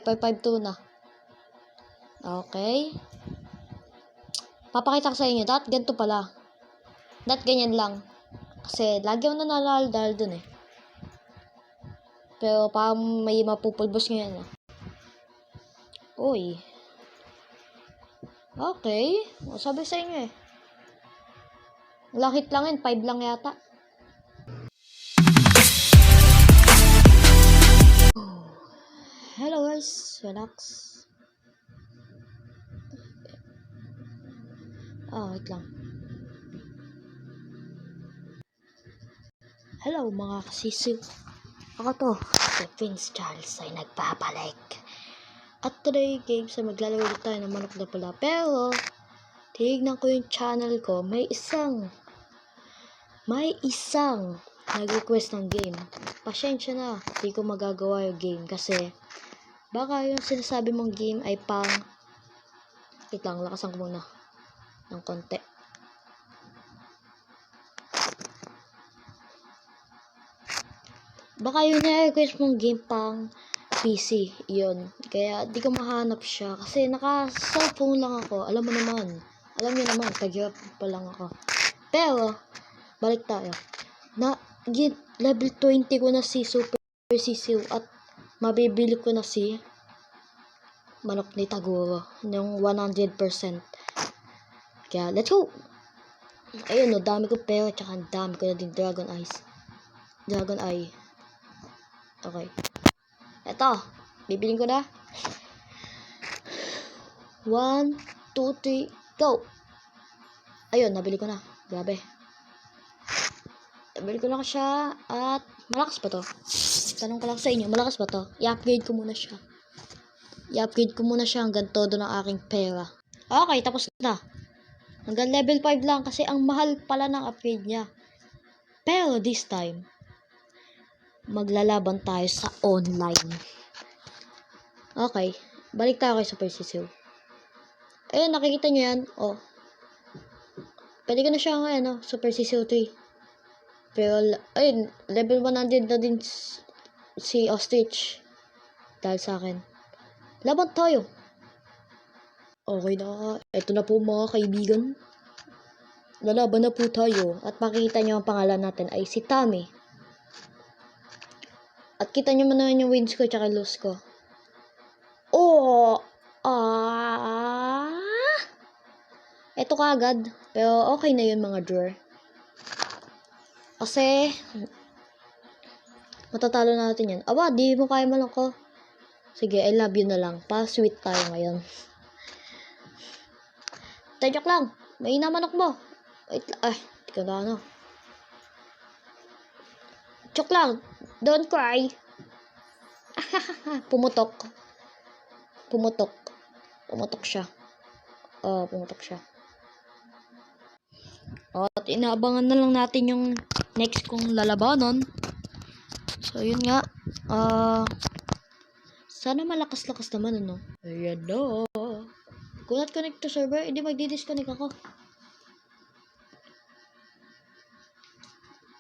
552 na. Okay. Papakita ko sa inyo. Ganito pala. Ganyan lang. Kasi lagi ako nanalo dahil dun eh. Pero parang may mapupulbos ngayon ah. Uy. Okay. Sabi sa inyo eh. Lakit lang yun. 5 lang yata. Hello guys. Relax. Wait lang. Hello mga kasisiw. Ako to, si Prince Charles ay nagpapalik. At today games ay maglalaro ulit tayo ng manok na pula. Pero, tignan ko yung channel ko, may isang nag-request ng game. Pasensya na, di ko magagawa yung game kasi baka yung sinasabi mong game ay pang wait lang, lakasan ko muna ng konti. Baka yung na-request mong game pang PC, yun. Kaya di ko mahanap siya kasi naka-cellphone lang ako. Alam niyo naman, tag-hirap pa lang ako. Pero, balik tayo. Level 20 ko na si Super Sisiw at mabibili ko na si Manok ni Taguro ng 100%. Kaya, let's go! Ayun, dami ko pera tsaka dami ko na din Dragon Eye. Okay. Eto, bibiling ko na. 1, 2, 3, go! Ayun, nabili ko na. Grabe. Nabili ko na siya at malakas ba to? Tanong ko lang sa inyo, malakas ba to? I-upgrade ko muna siya hanggang todo ng aking pera. Okay, tapos na. Hanggang level 5 lang kasi ang mahal pala ng upgrade niya. Pero this time, maglalaban tayo sa online. Okay, balik tayo kay Super Sisiw. Ayun, nakikita nyo yan. Oh. Pwede ko na siya Super Sisiw 3. Pero, ayun, level 100 na din si Ostrich. Dahil sa akin. Laban tayo. Okay na. Ito na po mga kaibigan. Lalaban na po tayo. At makikita nyo ang pangalan natin ay si Tommy. At kita nyo man naman yung wins ko tsaka lose ko. Ito kaagad. Pero okay na yun mga drawer. Kasi matatalo natin yan. Aba, di mo kaya man ako. Sige, I love you na lang. Pa-sweet tayo ngayon. Joke lang. May namanok mo. Wait lang. Di ko na Joke lang. Don't cry. Pumutok siya. Pumutok siya. At inaabangan na lang natin yung next kong lalabanan. So, yun nga. Sana malakas-lakas naman, Ayan na. Kung not connect to server, hindi magdi-disconnect ako.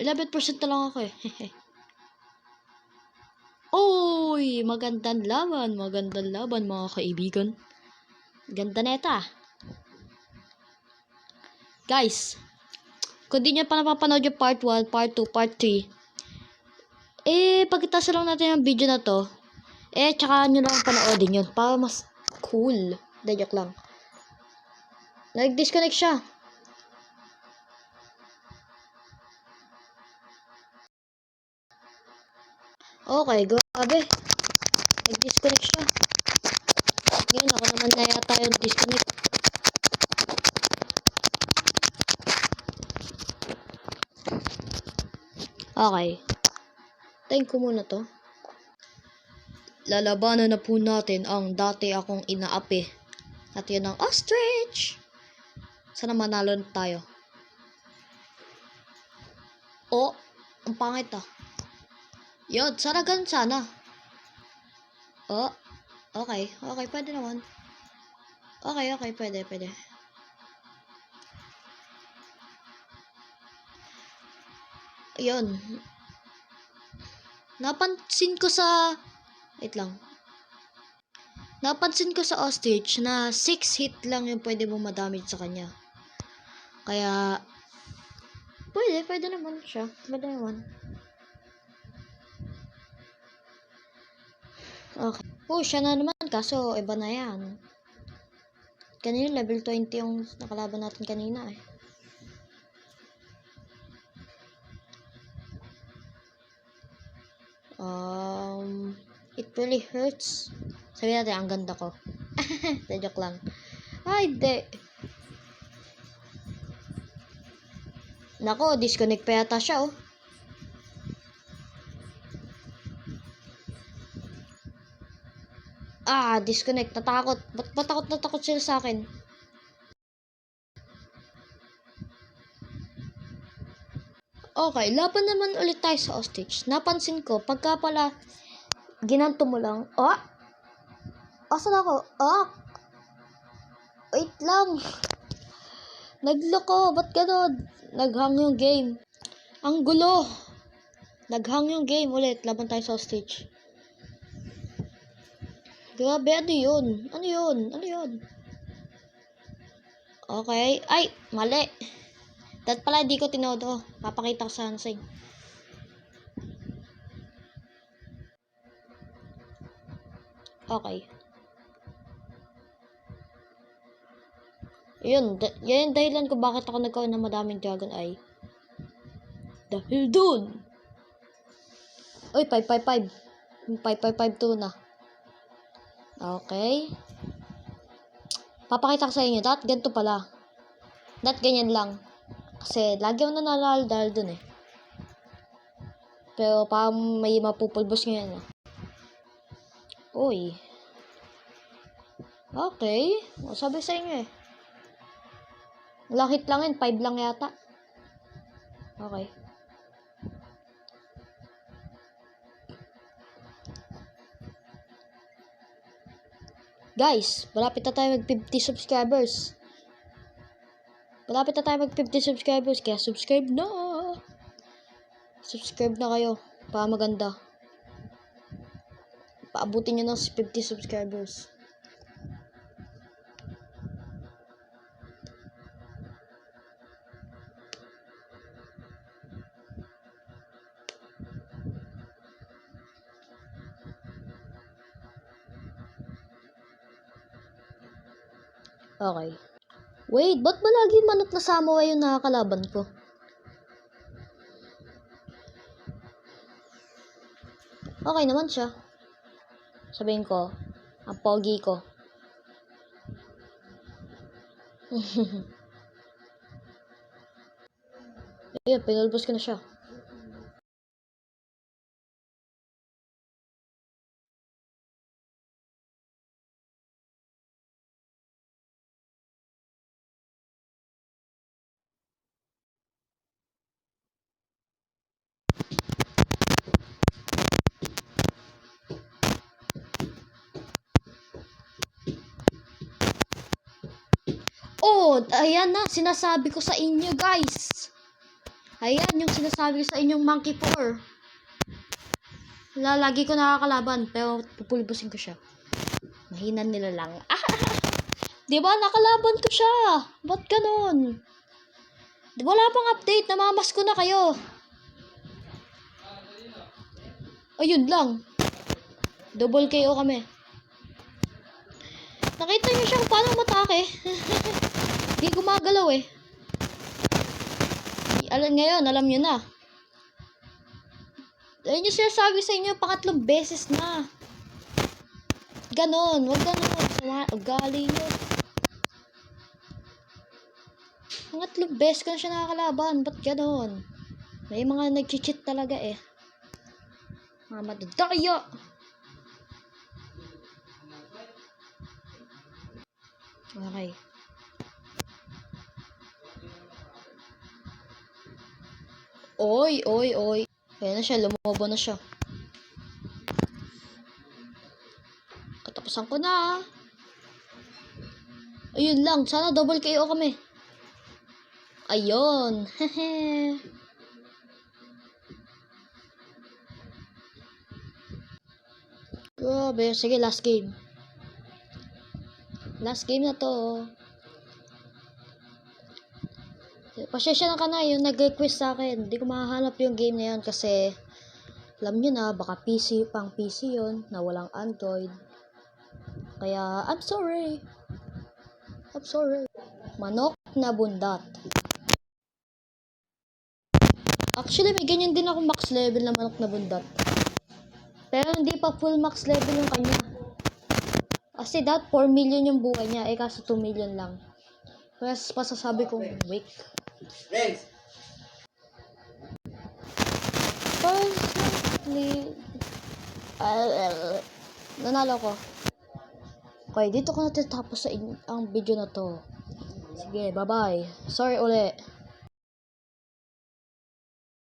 11% na lang ako eh. Oy, magandang laban mga kaibigan. Ganda neta. Guys, kung di nyo pa napapanood yung part 1, part 2, part 3, pagkatapos lang natin ang video na to, tsaka nyo lang panoodin yun para mas cool. Joke lang. Nag-disconnect siya. Okay, grabe. Nag-disconnect siya. Ngayon, ako naman na yata yung disconnect. Okay. Tayin ko muna to. Lalabanan na po natin ang dati akong inaapi. At yun ang Ostrich. Sana manalo na tayo. Ang pangit Yun, sana ganun sana. Okay, pwede naman. Okay, pwede. Yun. Napansin ko sa wait lang. Napansin ko sa ostrich na 6 hit lang yung pwede mong madamage sa kanya. Kaya, pwede naman siya. Pwede naman. Okay. Siya na naman, kaso iba na yan. Kanina, level 20 yung nakalaban natin kanina eh. It really hurts. Sabi natin, ang ganda ko. Joke lang. Ay, di. Nako, disconnect pa yata siya, oh. Disconnect. Natakot. Ba't natakot sila sa akin? Okay, laban naman ulit tayo sa ostrich. Napansin ko, pagka pala ginanto mo lang, asan ako? Wait lang. Nagloko, ba't ganun? Naghang yung game. Ang gulo. Naghang yung game ulit, laban tayo sa ostrich. Grabe, ano yun? Okay, ay, mali. Dat pala di ko tinodo. Papakita ko sa Hansing. Okay. Yan yung dahilan ko bakit ako nagkaroon ng madaming dragon eye. Dahil dun. Uy, 555. 555 na. Okay. Papakita ko sa inyo. Ganito pala. Ganyan lang. Kasi lagi ako nanalal dahil dun eh. Pero parang may mapupulbos ngayon. Uy. Okay. Sabi sa inyo eh. Lakit lang yun. 5 lang yata. Okay. Guys, malapit na tayo mag 50 subscribers. Kaya subscribe na. Subscribe na kayo. Para maganda. Paabutin nyo ng 50 subscribers. Okay. Wait, ba't ba lagi manok na samurai yung nakakalaban ko? Okay naman siya. Sabihin ko, ang pogi ko. Ayun, pinulbos ko na siya. Ayan na, sinasabi ko sa inyo, guys. Ayan yung sinasabi ko sa inyong monkey 4. Lagi ko nakakalaban, pero pupulbusin ko siya. Mahinan nila lang. Diba, nakalaban ko siya. Ba't ganun? Wala pang update, namamas ko na kayo. Ayun lang. Double KO kami. Nakita niyo siya kung paano matake. Di gumagalaw eh. Ngayon, alam niyo na. Ayun yung sinasabi sa inyo, pangatlong beses na. Ganon, wag ganon. Ugali nyo. Pangatlong beses ko na siya nakakalaban. Ba't ganon? May mga nag-cheat talaga eh. Mga madadaya. Okay. Oy. Ayan na siya, lumobo na siya. Katapusan ko na. Ayun lang, sana double KO kami. Ayun. Grabe, sige, last game. Last game na to. Pasensya na ka na yung nag-request sa akin. Hindi ko mahahanap yung game na yun kasi alam nyo na, baka pang PC yun na walang Android. Kaya, I'm sorry. Manok na bundat. Actually, may ganyan din ako max level na manok na bundat. Pero hindi pa full max level yung kanya. Kasi that 4 million yung buhay niya, kaso 2 million lang. Kaya pasasabi kong weak. Personally, nanalo ko. Okay, dito ko natatapos ang video na to. Sige, bye-bye. Sorry ulit.